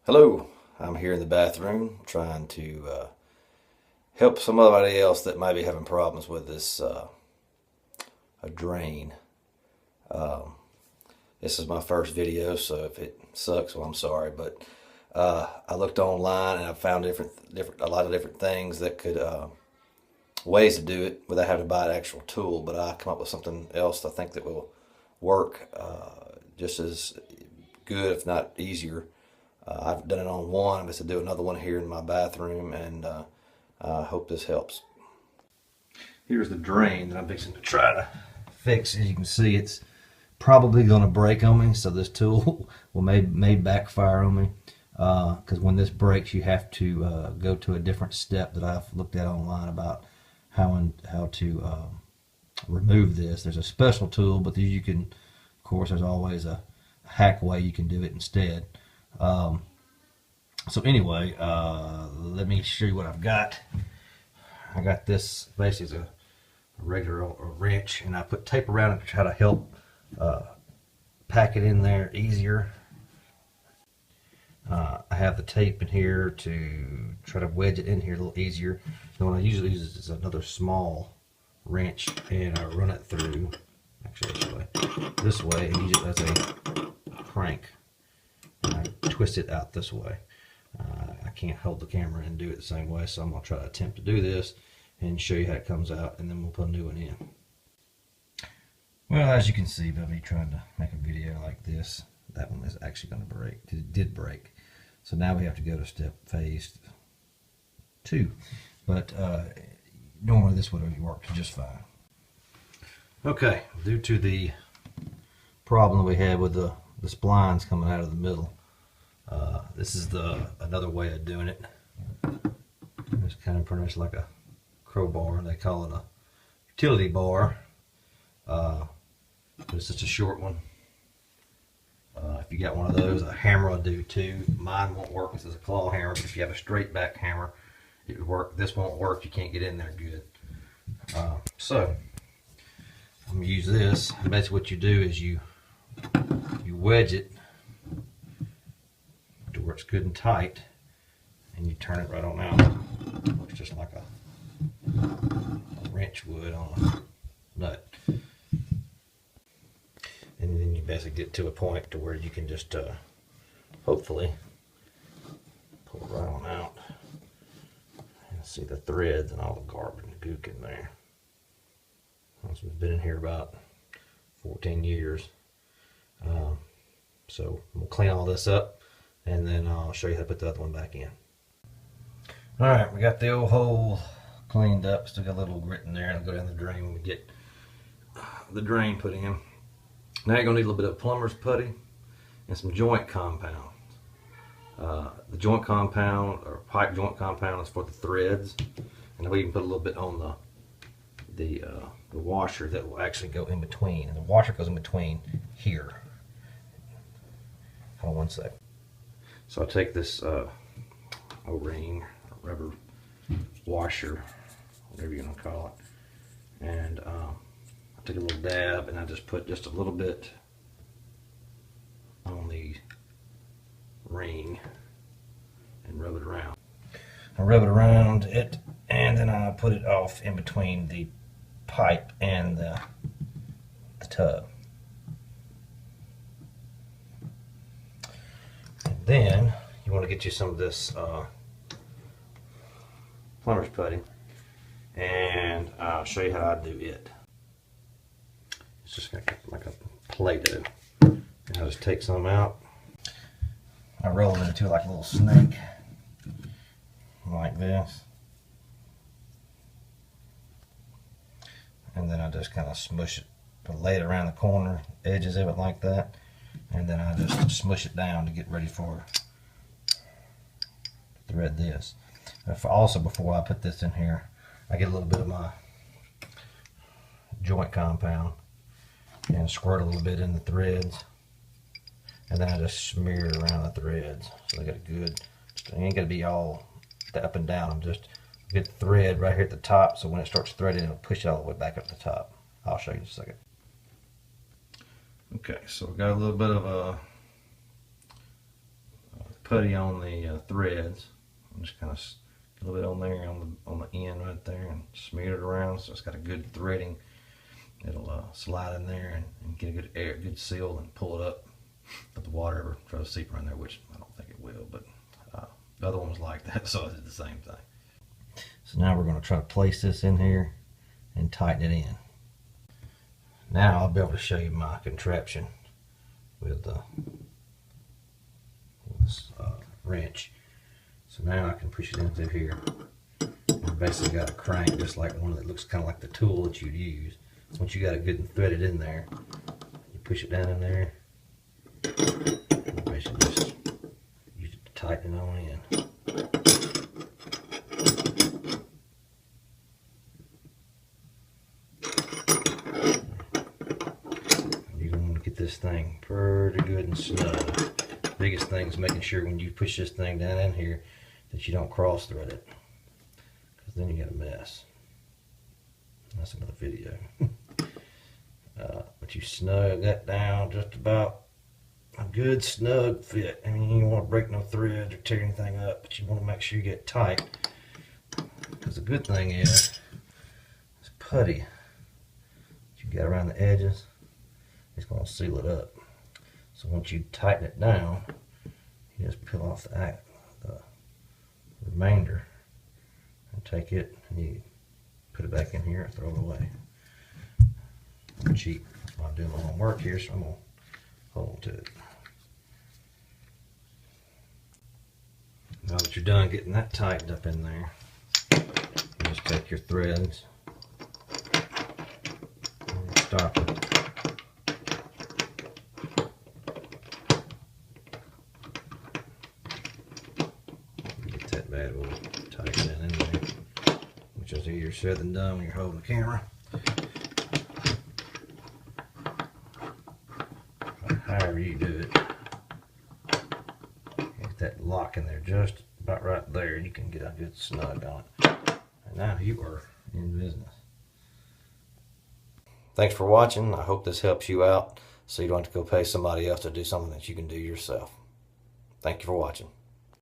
Hello, I'm here in the bathroom trying to help somebody else that might be having problems with this a drain. Um, this is my first video, so if it sucks, well, I'm sorry. But I looked online and I found a lot of different things that could ways to do it without having to buy an actual tool. But I come up with something else I think that will work just as good, if not easier. I've done it on one. I'm going to do another one here in my bathroom, and I hope this helps. Here's the drain that I'm fixing to try to fix. As you can see, it's probably going to break on me, so this tool will may backfire on me. Because when this breaks, you have to go to a different step that I've looked at online about how to remove this. There's a special tool, but you can, of course, there's always a hack way you can do it instead. So anyway, let me show you what I've got. I got this basically a regular wrench, and I put tape around it to try to help pack it in there easier. I have the tape in here to try to wedge it in here a little easier. And what I usually use is another small wrench, and I run it through, actually this way, and use it as a crank. And I twist it out this way. I can't hold the camera and do it the same way, so I'm going to try to attempt to do this and show you how it comes out, and then we'll put a new one in. Well, as you can see by me trying to make a video like this, that one is actually going to break. It did break. So now we have to go to phase 2. But normally this would have worked just fine. Okay, due to the problem we had with the splines coming out of the middle, this is another way of doing it. It's kind of pretty much like a crowbar. They call it a utility bar. But it's just a short one. If you got one of those, a hammer will do too. Mine won't work. This is a claw hammer, but if you have a straight back hammer, it would work. This won't work. You can't get in there good. So I'm gonna use this. And basically, what you do is you wedge it to where it's good and tight, and you turn it right on out. It looks just like a wrench would on a nut. And then you basically get to a point to where you can just hopefully pull it right on out and see the threads and all the garbage and gook in there. This one's been in here about 14 years. So we'll clean all this up, and then I'll show you how to put the other one back in. Alright, we got the old hole cleaned up. Still got a little grit in there. It'll go down the drain when we get the drain put in. Now you're going to need a little bit of plumber's putty and some joint compound. The joint compound, or pipe joint compound, is for the threads, and we can put a little bit on the washer that will actually go in between. And the washer goes in between here. Hold on one sec. So I take this O-ring, rubber washer, whatever you want to call it, and I take a little dab, and I just put just a little bit on the ring and rub it around. I rub it around it, and then I put it off in between the pipe and the tub. And then you want to get you some of this plumber's putty, and I'll show you how I do it. It's just like a Play-Doh. And I just take some out. I roll it into like a little snake, like this. And then I just kind of smush it, lay it around the corner, edges of it like that. And then I just smush it down to get ready for thread this. Also, before I put this in here, I get a little bit of my joint compound and squirt a little bit in the threads, and then I just smear it around the threads so they got a good, it ain't got to be all up and down. I'm just get the thread right here at the top, so when it starts threading, it'll push it all the way back up the top. I'll show you in a second. Okay, so we got a little bit of a putty on the threads. I'm just kind of a little bit on there on the end right there, and smear it around so it's got a good threading. It'll slide in there and get a good seal, and pull it up. If the water ever tries to seep around there, which I don't think it will, but the other one was like that, so I did the same thing. So now we're going to try to place this in here and tighten it in. Now I'll be able to show you my contraption with this wrench. So now I can push it into here. And basically got a crank just like one that looks kind of like the tool that you'd use. So once you got it good and threaded in there, you push it down in there. And basically just use it to tighten it on in. You're going to want to get this thing pretty good and snug. Biggest thing is making sure when you push this thing down in here that you don't cross thread it, because then you got a mess. That's another video. But you snug that down just about a good snug fit. I mean, you don't want to break no threads or tear anything up, but you want to make sure you get tight, because the good thing is this putty that you got around the edges, it's going to seal it up. So once you tighten it down, you just peel off the remainder and take it and you put it back in here and throw it away. I'm cheap. I'm doing my own work here, so I'm going to hold on to it. Now that you're done getting that tightened up in there, you just take your threads and stop it. Bad, we'll tighten that in there, which is easier said than done when you're holding the camera. But however you do it, get that lock in there just about right there, you can get a good snug on it. And now you are in business. Thanks for watching. I hope this helps you out so you don't have to go pay somebody else to do something that you can do yourself. Thank you for watching.